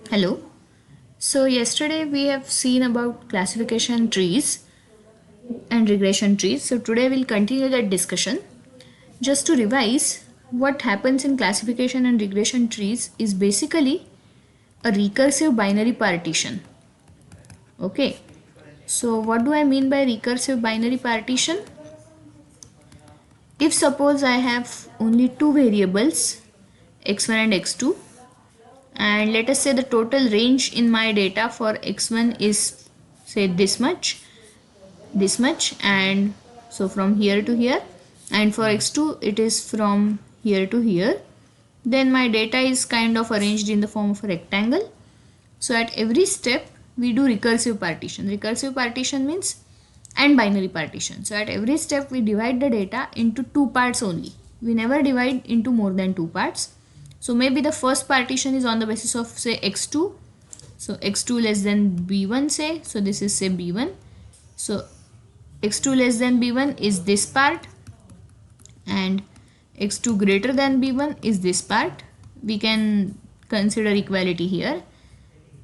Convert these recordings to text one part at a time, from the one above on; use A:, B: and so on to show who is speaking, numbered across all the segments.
A: Hello. So yesterday we have seen about classification trees and regression trees. So today we'll continue that discussion. Just to revise, what happens in classification and regression trees is basically a recursive binary partition. Okay. So what do I mean by recursive binary partition? If suppose I have only two variables x1 and x2, and let us say the total range in my data for x1 is say this much, and so from here to here, and for x2 it is from here to here, then my data is kind of arranged in the form of a rectangle. So at every step we do recursive partition means and binary partition. So at every step we divide the data into two parts only, we never divide into more than two parts. So maybe the first partition is on the basis of say x2, so x2 less than b1 say, so this is say b1. So x2 less than b1 is this part, and x2 greater than b1 is this part. We can consider equality here.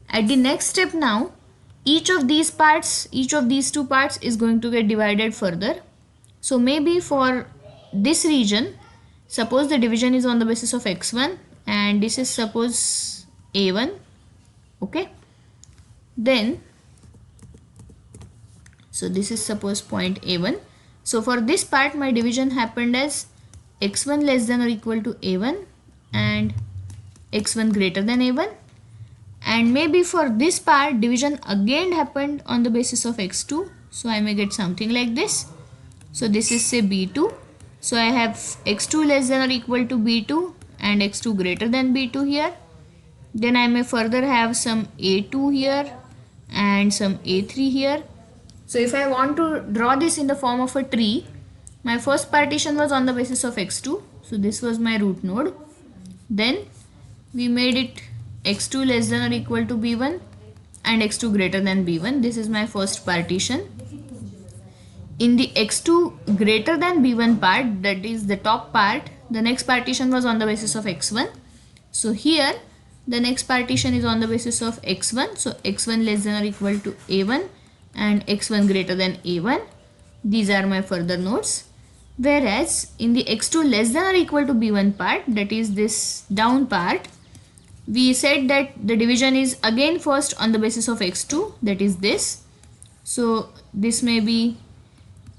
A: At the next step now, each of these two parts is going to get divided further. So maybe for this region, suppose the division is on the basis of x1 and this is suppose a1. Okay, then so this is suppose point a1. So for this part my division happened as x1 less than or equal to a1 and x1 greater than a1, and maybe for this part division again happened on the basis of x2. So I may get something like this. So this is say b2. So I have x2 less than or equal to b2 and x2 greater than b2 here. Then I may further have some a2 here and some a3 here. So if I want to draw this in the form of a tree, my first partition was on the basis of x2. So this was my root node. Then we made it x2 less than or equal to b1 and x2 greater than b1. This is my first partition. In the x2 greater than b1 part, that is the top part, the next partition was on the basis of x1. So here the next partition is on the basis of x1. So x1 less than or equal to a1 and x1 greater than a1. These are my further nodes. Whereas in the x2 less than or equal to b1 part, that is this down part, we said that the division is again first on the basis of x2, that is this. So this may be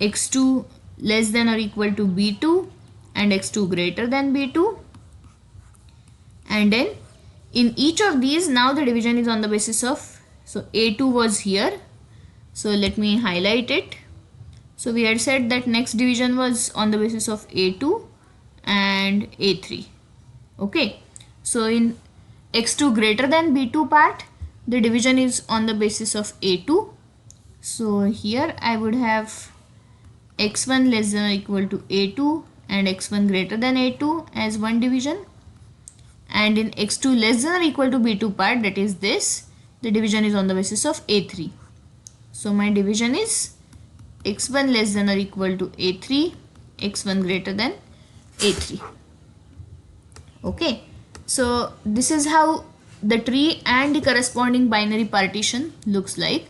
A: x2 less than or equal to b2 and x2 greater than b2, and then in each of these now the division is on the basis of, so a2 was here, so let me highlight it. So we had said that next division was on the basis of a2 and a3. Okay, so in x2 greater than b2 part, the division is on the basis of a2. So here I would have x1 less than or equal to a2 and x1 greater than a2 as one division, and in x2 less than or equal to b2 part, that is this, the division is on the basis of a3. So my division is x1 less than or equal to a3, x1 greater than a3. Okay, so this is how the tree and the corresponding binary partition looks like.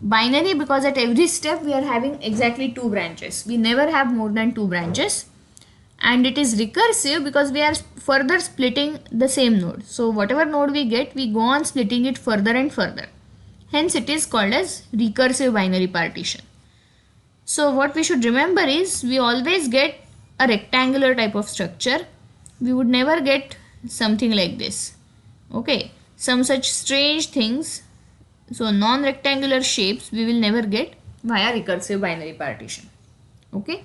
A: Binary because at every step we are having exactly two branches, we never have more than two branches. And it is recursive because we are further splitting the same node. So whatever node we get, we go on splitting it further and further. Hence it is called as recursive binary partition. So what we should remember is we always get a rectangular type of structure. We would never get something like this. Okay, some such strange things, so non-rectangular shapes we will never get via recursive binary partition. Okay.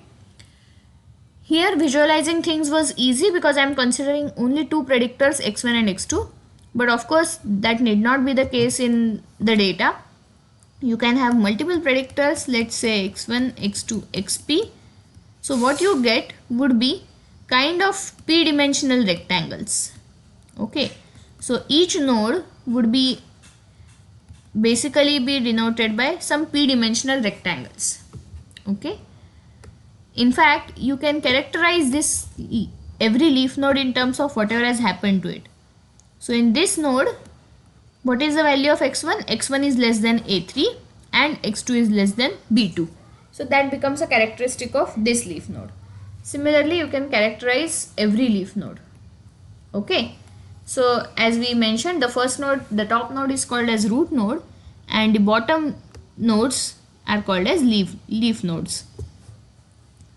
A: Here visualizing things was easy because I am considering only two predictors x1 and x2, but of course that need not be the case in the data. You can have multiple predictors, let's say x1, x2, xp. So what you get would be kind of p-dimensional rectangles. Okay, so each node would be basically be denoted by some p-dimensional rectangles. Okay. In fact, you can characterize this every leaf node in terms of whatever has happened to it. So in this node, what is the value of x1? x1 is less than a3 and x2 is less than b2. So that becomes a characteristic of this leaf node. Similarly, you can characterize every leaf node. Okay. So as we mentioned, the first node, the top node is called as root node and the bottom nodes are called as leaf nodes.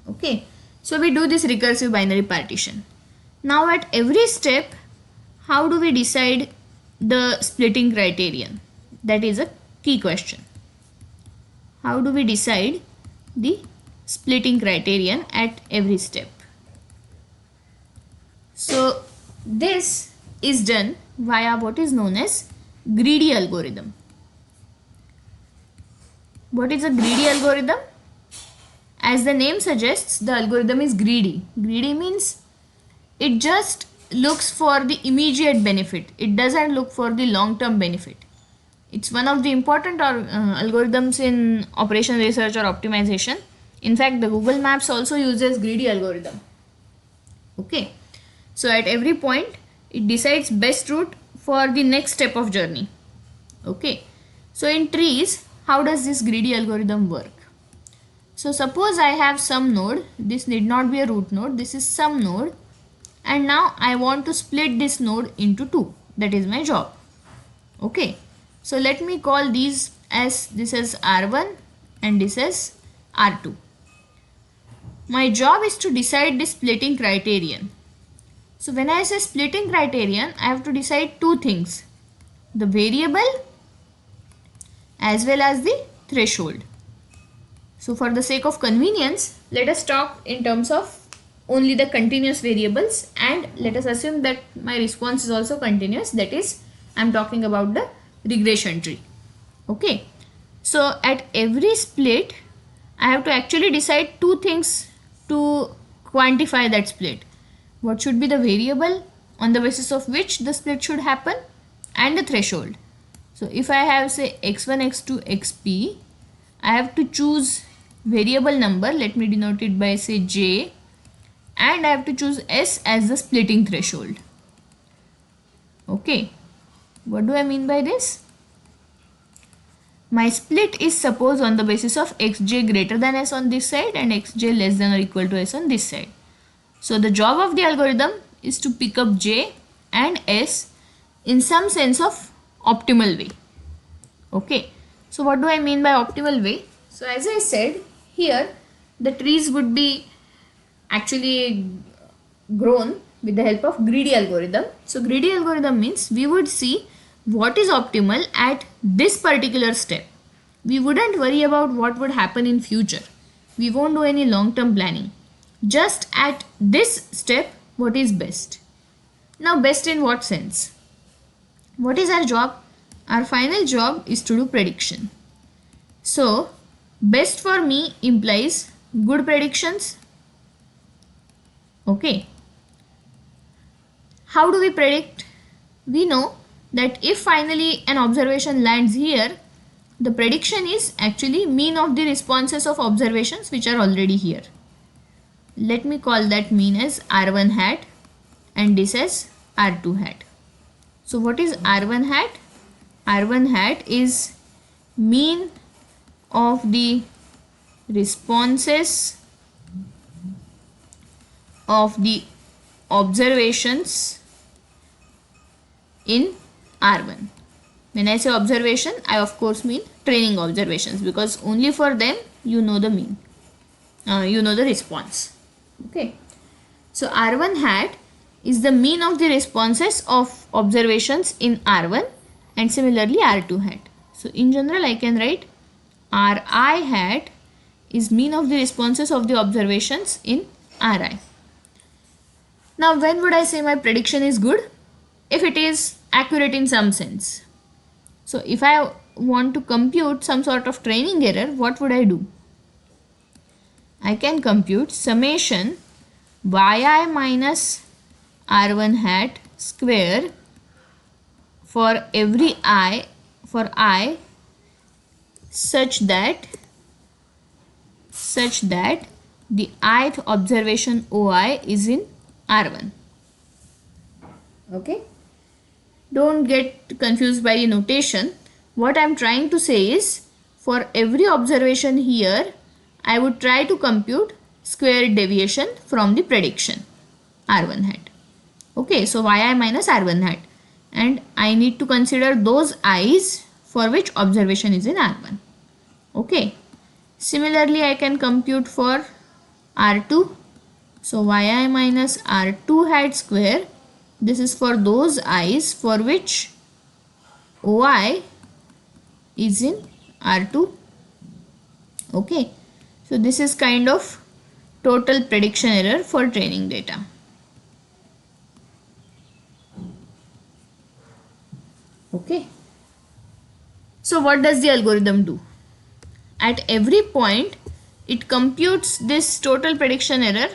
A: Okay. So we do this recursive binary partition. Now at every step, how do we decide the splitting criterion? That is a key question. How do we decide the splitting criterion at every step? So this is done via what is known as greedy algorithm. What is a greedy algorithm? As the name suggests, the algorithm is greedy. Greedy means it just looks for the immediate benefit. It doesn't look for the long-term benefit. It's one of the important algorithms in operation research or optimization. In fact, the Google Maps also uses greedy algorithm. Okay. So at every point, it decides best route for the next step of journey. Okay. So in trees, how does this greedy algorithm work? So suppose I have some node. This need not be a root node. This is some node. And now I want to split this node into two. That is my job. Okay. So let me call these as this is R1 and this is R2. My job is to decide the splitting criterion. So when I say splitting criterion, I have to decide two things. The variable as well as the threshold. So for the sake of convenience, let us talk in terms of only the continuous variables and let us assume that my response is also continuous. That is, I am talking about the regression tree. Okay. So at every split, I have to actually decide two things to quantify that split. What should be the variable on the basis of which the split should happen and the threshold. So if I have say x1, x2, xp, I have to choose variable number. Let me denote it by say j, and I have to choose s as the splitting threshold. Okay. What do I mean by this? My split is suppose on the basis of xj greater than s on this side and xj less than or equal to s on this side. So the job of the algorithm is to pick up j and s in some sense of optimal way. Okay. So what do I mean by optimal way? So as I said, here the trees would be actually grown with the help of greedy algorithm. So greedy algorithm means we would see what is optimal at this particular step. We wouldn't worry about what would happen in future. We won't do any long-term planning. Just at this step, what is best? Now best in what sense? What is our job? Our final job is to do prediction. So best for me implies good predictions. Okay. How do we predict? We know that if finally an observation lands here, the prediction is actually mean of the responses of observations which are already here. Let me call that mean as R1 hat and this as R2 hat. So what is R1 hat? R1 hat is mean of the responses of the observations in R1. When I say observation, I of course mean training observations because only for them you know the mean, you know the response. Okay. So R1 hat is the mean of the responses of observations in R1 and similarly R2 hat. So in general I can write Ri hat is mean of the responses of the observations in Ri. Now when would I say my prediction is good? If it is accurate in some sense. So if I want to compute some sort of training error, what would I do? I can compute summation yi minus R1 hat square for every I, for I such that the ith observation OI is in R1. Okay. Don't get confused by the notation. What I am trying to say is, for every observation here, I would try to compute square deviation from the prediction r1 hat. Okay, so yi minus r1 hat, and I need to consider those i's for which observation is in r1. Okay, similarly I can compute for r2. So yi minus r2 hat square, this is for those i's for which oi is in r2. Okay, so this is kind of total prediction error for training data. Okay, so what does the algorithm do? At every point it computes this total prediction error,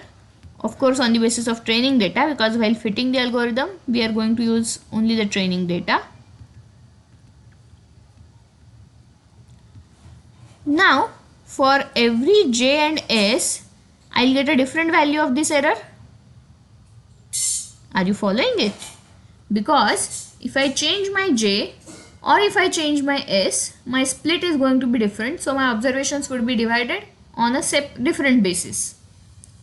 A: of course on the basis of training data, because while fitting the algorithm we are going to use only the training data. Now for every j and s, I'll get a different value of this error. Are you following it? Because if I change my j or if I change my s, my split is going to be different. So my observations would be divided on a different basis.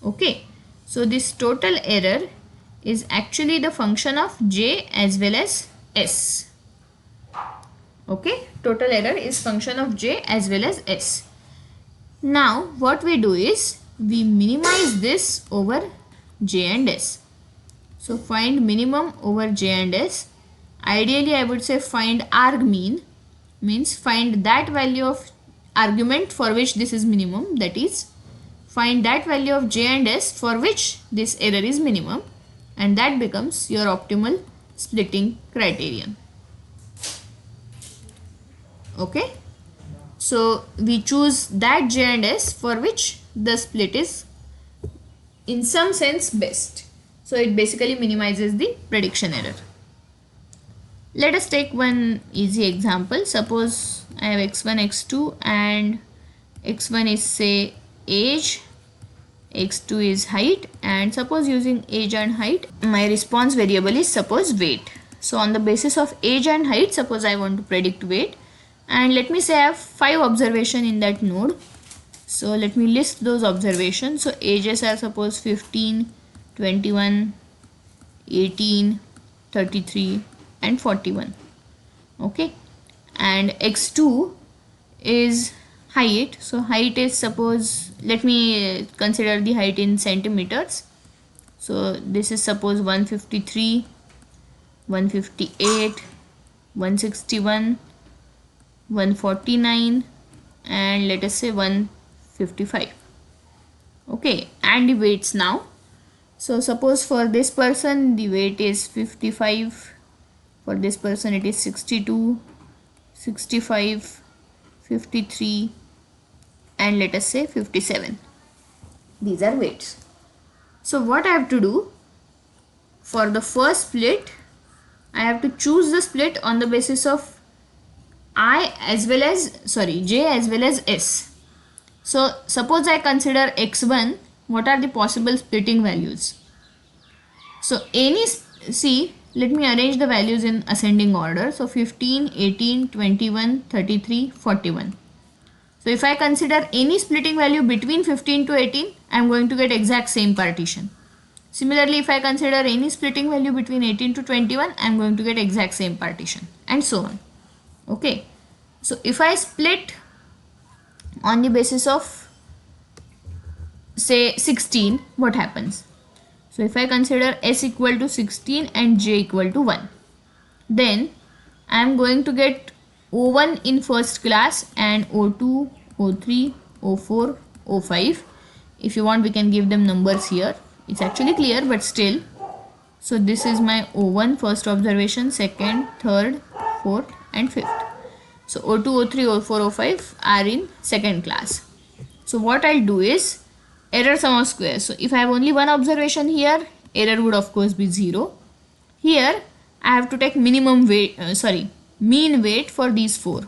A: Okay, so this total error is actually the function of j as well as s. Okay, total error is function of j as well as s. Now what we do is we minimize this over j and s. So find minimum over j and s. Ideally I would say find argmean, means find that value of argument for which this is minimum, that is find that value of j and s for which this error is minimum, and that becomes your optimal splitting criterion. Okay, so we choose that j and s for which the split is in some sense best. So it basically minimizes the prediction error. Let us take one easy example. Suppose I have x1, x2, and x1 is say age, x2 is height, and suppose using age and height, my response variable is suppose weight. So on the basis of age and height, suppose I want to predict weight, and let me say I have 5 observations in that node. So let me list those observations. So ages are suppose 15, 21, 18, 33 and 41. Okay, and x2 is height. So height is, suppose, let me consider the height in centimeters. So this is suppose 153, 158, 161, 149 and let us say 155. Okay, and the weights now. So suppose for this person the weight is 55, for this person it is 62, 65, 53 and let us say 57. These are weights. So what I have to do for the first split, I have to choose the split on the basis of j as well as s. So suppose I consider x1, what are the possible splitting values? So let me arrange the values in ascending order. So 15, 18, 21, 33, 41. So if I consider any splitting value between 15 to 18, I am going to get exact same partition. Similarly, if I consider any splitting value between 18 to 21, I am going to get exact same partition, and so on. Okay, so if I split on the basis of say 16, what happens? So if I consider s equal to 16 and j equal to 1, then I am going to get O1 in first class and O2, O3, O4, O5. If you want, we can give them numbers here. It's actually clear, but still. So this is my O1 first observation, second, third, fourth and fifth. So O2, O3, O4, O5 are in second class. So what I'll do is error sum of squares. So if I have only one observation here, error would of course be 0. Here I have to take minimum weight, mean weight for these 4.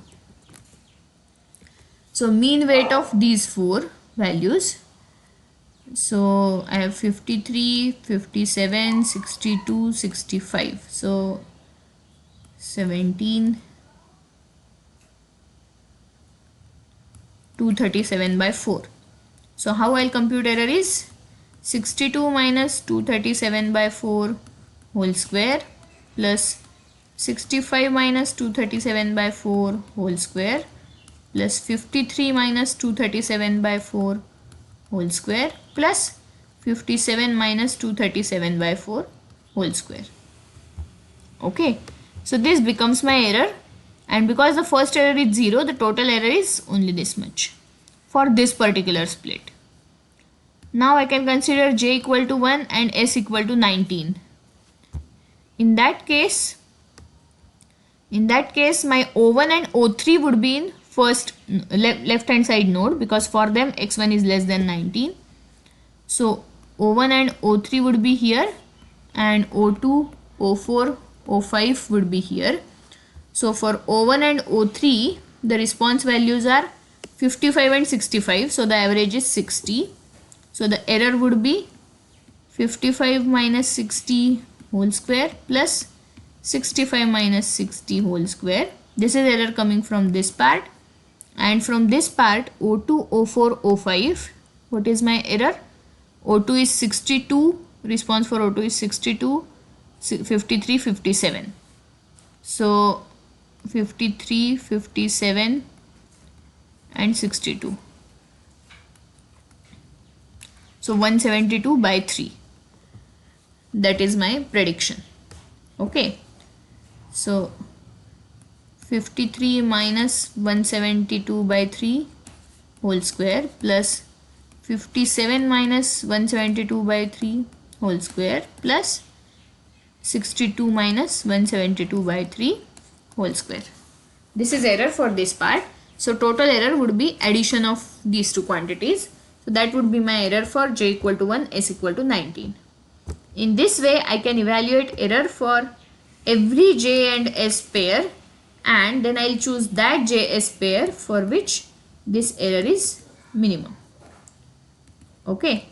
A: So mean weight of these 4 values. So I have 53, 57, 62, 65. So 17 237 by 4. So how I'll compute error is 62 minus 237 by 4 whole square plus 65 minus 237 by 4 whole square plus 53 minus 237 by 4 whole square plus 57 minus 237 by 4 whole square. Okay, so this becomes my error, and because the first error is 0, the total error is only this much for this particular split. Now I can consider j equal to 1 and s equal to 19. In that case my O1 and O3 would be in first left hand side node, because for them x1 is less than 19. So O1 and O3 would be here, and O2, O4, O5 would be here. So for O1 and O3 the response values are 55 and 65, so the average is 60. So the error would be 55 minus 60 whole square plus 65 minus 60 whole square. This is error coming from this part, and from this part O2, O4, O5, what is my error? O2 is 62, response for O2 is 62, 53, 57. So 53, 57 and 62. So 172 by 3. That is my prediction. Okay. So 53 minus 172 by 3 whole square plus 57 minus 172 by 3 whole square plus 62 minus 172 by 3 whole square. This is error for this part. So total error would be addition of these two quantities. So that would be my error for j equal to 1, s equal to 19. In this way I can evaluate error for every j and s pair, and then I'll choose that js pair for which this error is minimum. Okay.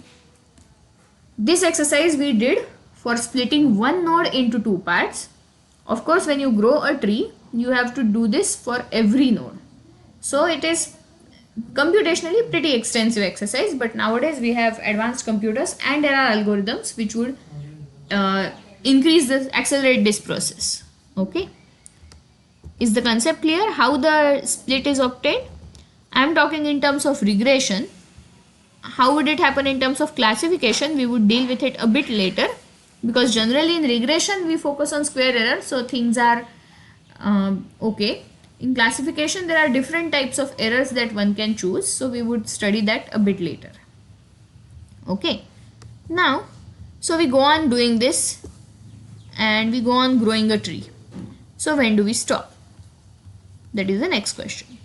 A: This exercise we did for splitting one node into two parts. Of course, when you grow a tree, you have to do this for every node. So it is computationally pretty extensive exercise, but nowadays we have advanced computers and there are algorithms which would accelerate this process. Okay. Is the concept clear how the split is obtained? I am talking in terms of regression. How would it happen in terms of classification? We would deal with it a bit later, because generally in regression we focus on square error, so things are okay. In classification there are different types of errors that one can choose, so we would study that a bit later. Okay. Now, so we go on doing this and we go on growing a tree. So when do we stop? That is the next question.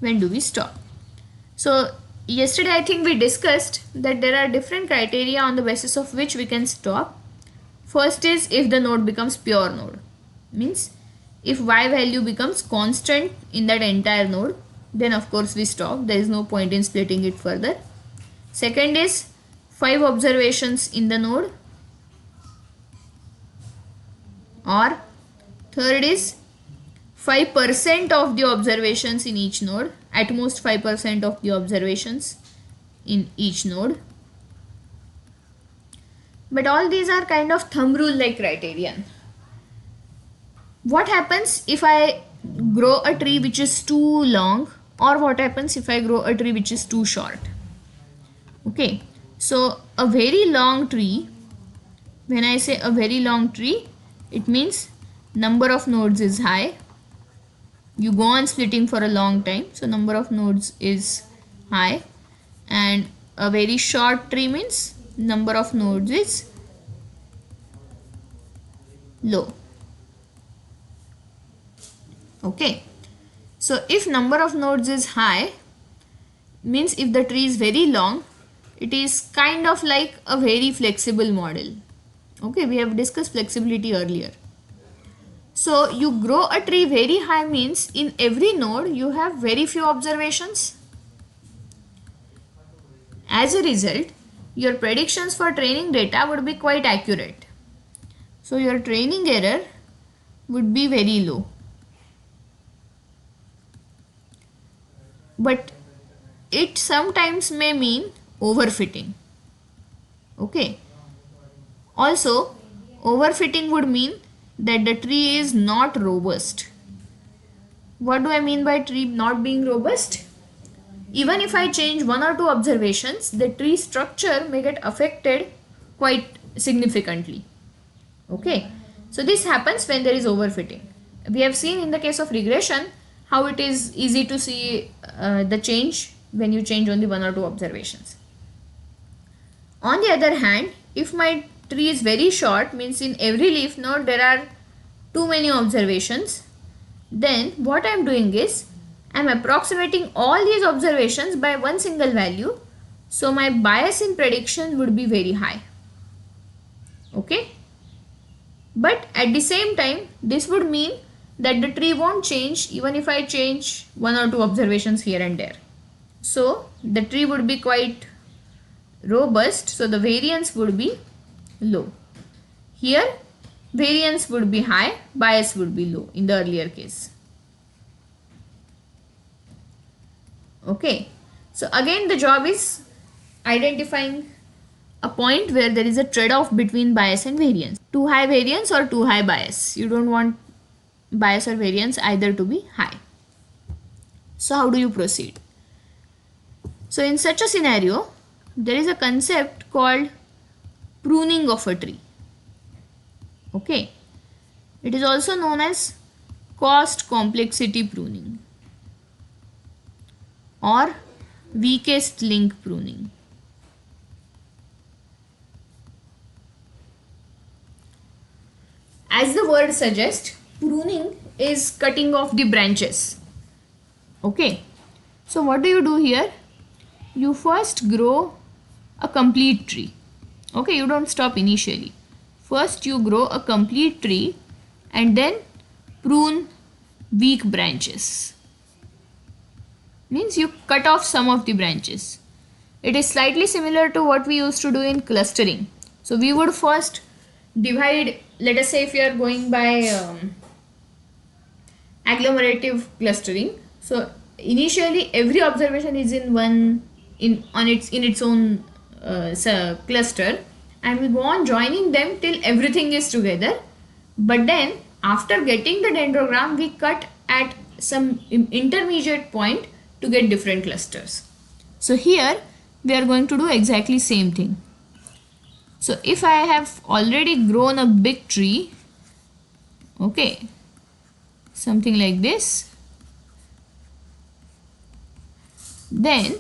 A: When do we stop? So yesterday I think we discussed that there are different criteria on the basis of which we can stop. First is if the node becomes pure node. Means if y value becomes constant in that entire node, then of course we stop. There is no point in splitting it further. Second is 5 observations in the node. Or third is 5% of the observations in each node, at most 5% of the observations in each node. But all these are kind of thumb rule like criterion. What happens if I grow a tree which is too long, or what happens if I grow a tree which is too short? Okay, so a very long tree, when I say a very long tree, it means number of nodes is high. You go on splitting for a long time, so number of nodes is high. And a very short tree means number of nodes is low. Okay, so if number of nodes is high, means if the tree is very long, it is kind of like a very flexible model. Okay, we have discussed flexibility earlier. So you grow a tree very high means in every node you have very few observations. As a result, your predictions for training data would be quite accurate. So your training error would be very low. But it sometimes may mean overfitting. Okay. Also, overfitting would mean that the tree is not robust. What do I mean by tree not being robust? Even if I change one or two observations, the tree structure may get affected quite significantly. Okay. So this happens when there is overfitting. We have seen in the case of regression how it is easy to see the change when you change only one or two observations. On the other hand, if my tree is very short, means in every leaf node there are too many observations, then what I am doing is I am approximating all these observations by one single value, so my bias in prediction would be very high. Okay. But at the same time, this would mean that the tree won't change even if I change one or two observations here and there. So the tree would be quite robust, so the variance would be low. Here variance would be high, bias would be low in the earlier case. Okay, so again the job is identifying a point where there is a trade-off between bias and variance. Too high variance or too high bias. You don't want bias or variance either to be high. So how do you proceed? So in such a scenario, there is a concept called pruning of a tree. Okay. It is also known as cost complexity pruning or weakest link pruning. As the word suggests, pruning is cutting off the branches. Okay. So what do you do here? You first grow a complete tree. Okay, you don't stop initially. First you grow a complete tree and then prune weak branches. Means you cut off some of the branches. It is slightly similar to what we used to do in clustering. So we would first divide, let us say if you are going by agglomerative clustering. So initially every observation is in its own cluster, and we go on joining them till everything is together. But then after getting the dendrogram, we cut at some intermediate point to get different clusters. So here we are going to do exactly same thing. So if I have already grown a big tree, okay, something like this, then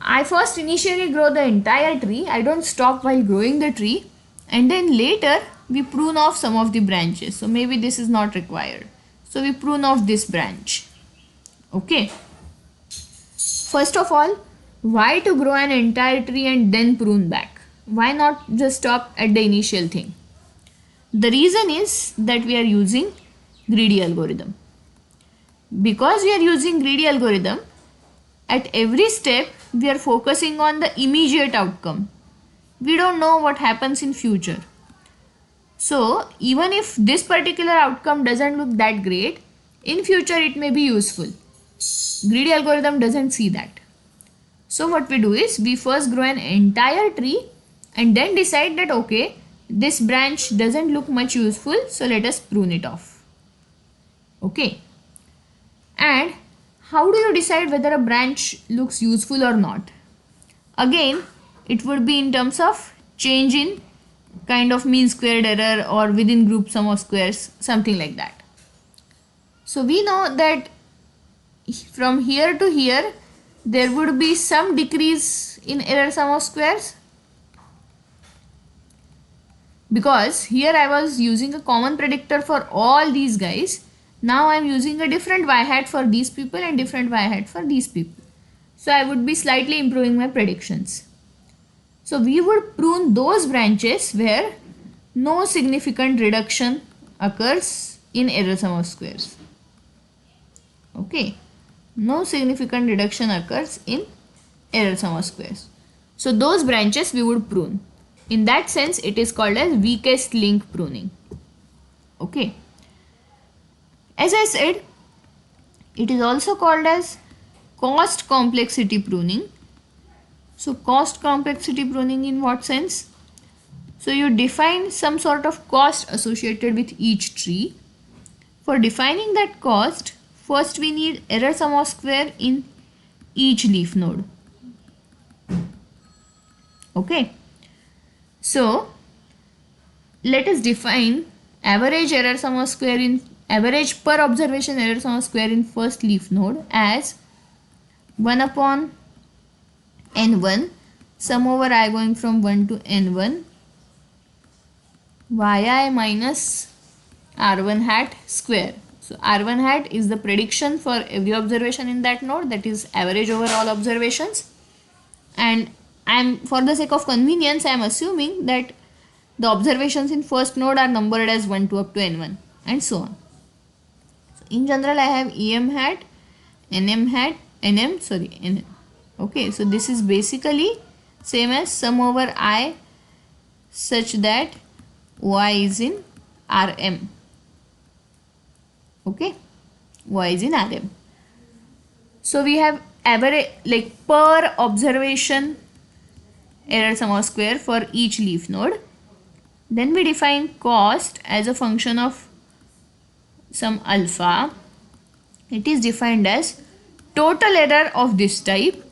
A: I first initially grow the entire tree. I don't stop while growing the tree, and then later we prune off some of the branches. So maybe this is not required. So we prune off this branch. Okay. First of all, why to grow an entire tree and then prune back? Why not just stop at the initial thing? The reason is that we are using greedy algorithm. Because we are using greedy algorithm, at every step we are focusing on the immediate outcome. We don't know what happens in future. So even if this particular outcome doesn't look that great, in future it may be useful. Greedy algorithm doesn't see that. So what we do is we first grow an entire tree and then decide that okay, this branch doesn't look much useful, so let us prune it off. Okay. And how do you decide whether a branch looks useful or not? Again, it would be in terms of change in kind of mean squared error or within group sum of squares, something like that. So we know that from here to here there would be some decrease in error sum of squares, because here I was using a common predictor for all these guys. Now I am using a different y hat for these people and different y hat for these people. So I would be slightly improving my predictions. So we would prune those branches where no significant reduction occurs in error sum of squares. Okay. No significant reduction occurs in error sum of squares. So those branches we would prune. In that sense, it is called as weakest link pruning. Okay. As I said, it is also called as cost complexity pruning. So cost complexity pruning in what sense? So you define some sort of cost associated with each tree. For defining that cost, first we need error sum of square in each leaf node. Okay. So let us define average error sum of square in average per observation error sum of square in first leaf node as 1 upon n1 sum over I going from 1 to n1 yi minus r1 hat square. So r1 hat is the prediction for every observation in that node, that is average over all observations, and for the sake of convenience I am assuming that the observations in first node are numbered as 1 to up to n1 and so on. So in general I have em hat, nm hat, nm. Okay, so this is basically same as sum over I such that y is in Rm. Okay, y is in Rm. So we have average, like per observation error sum of square for each leaf node. Then we define cost as a function of some alpha. It is defined as total error of this type.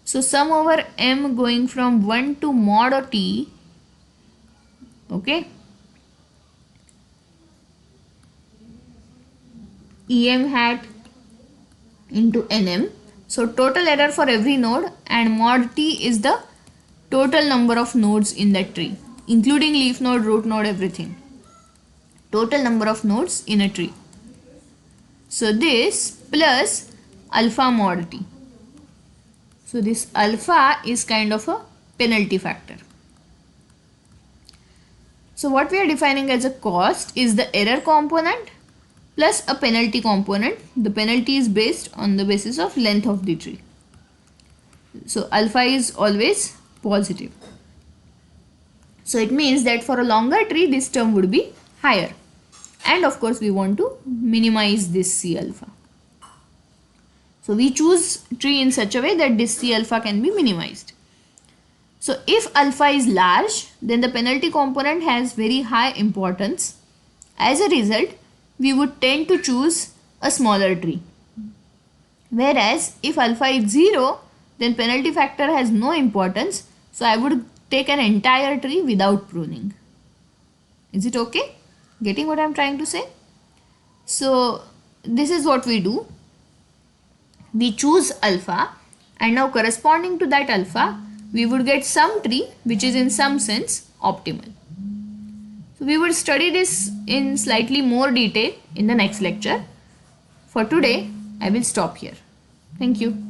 A: So sum over m going from 1 to mod of t. Okay. em hat into nm. So total error for every node, and mod t is the total number of nodes in that tree, including leaf node, root node, everything. Total number of nodes in a tree. So this plus alpha mod t. So this alpha is kind of a penalty factor. So what we are defining as a cost is the error component plus a penalty component. The penalty is based on the basis of length of the tree. So alpha is always positive. So it means that for a longer tree this term would be higher. And of course we want to minimize this C alpha. So we choose tree in such a way that this C alpha can be minimized. So if alpha is large, then the penalty component has very high importance. As a result, we would tend to choose a smaller tree. Whereas if alpha is 0, then penalty factor has no importance. So I would take an entire tree without pruning. Is it okay? Getting what I am trying to say? So this is what we do. We choose alpha, and now corresponding to that alpha, we would get some tree which is in some sense optimal. So we will study this in slightly more detail in the next lecture. For today, I will stop here. Thank you.